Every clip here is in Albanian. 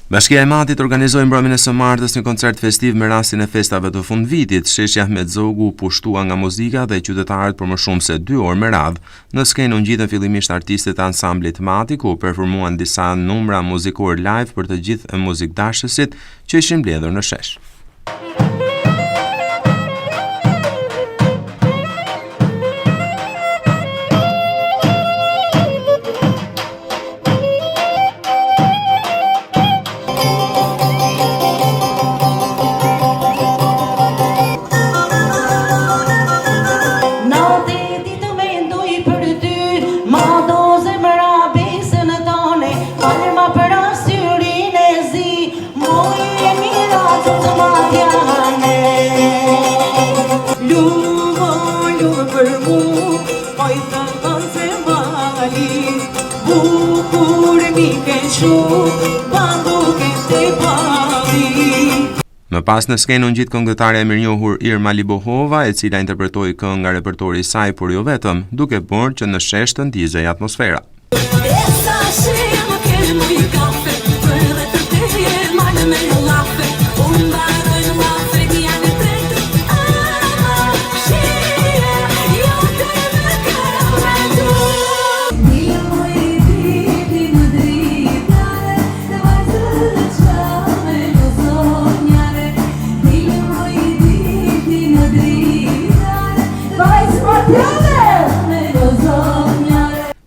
Bashkia e Matit organizoi mbrëmjen e së martës një koncert festiv me rastin e festave të fundvitit. Sheshja Ahmet Zogu u pushtua nga muzika dhe qytetarët për më shumë se 2 orë me radhë. Në skenë u ngjitën fillimisht artistët e ansamblit Mati, ku performuan disa numra muzikor live për të gjithë muzikdashësit që ishin mbledhur në shesh. Më pas në skenë u ngjit këngëtarja e mirënjohur Irma Libohova, e cila interpretoi këngë nga repertori i saj, por jo vetëm, duke bërë që në shesh të ndizej atmosfera.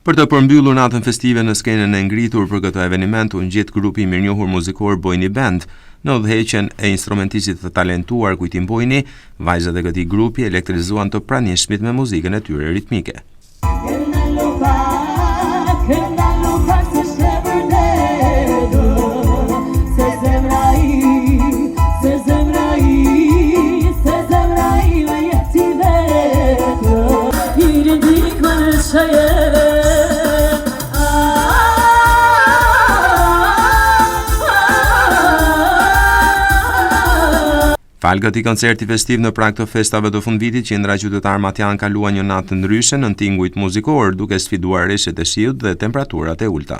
Për të përmbyllur natën festive në skenën e ngritur për këtë eveniment u ngjit grupi i mirënjohur muzikor Bojni Band. Në udhëheqjen e instrumentistit të talentuar Kujtim Bojni, vajzat e këtij grupi elektrizuan të pranishmit me muzikën e tyre ritmike. Falë këtij koncerti festiv në prag të festave të fundvitit, qendra qytetar Matjan kaluan një natë të ndryshe në tingujt muzikor, duke sfiduar rreshet e shiut dhe temperaturat e ulta.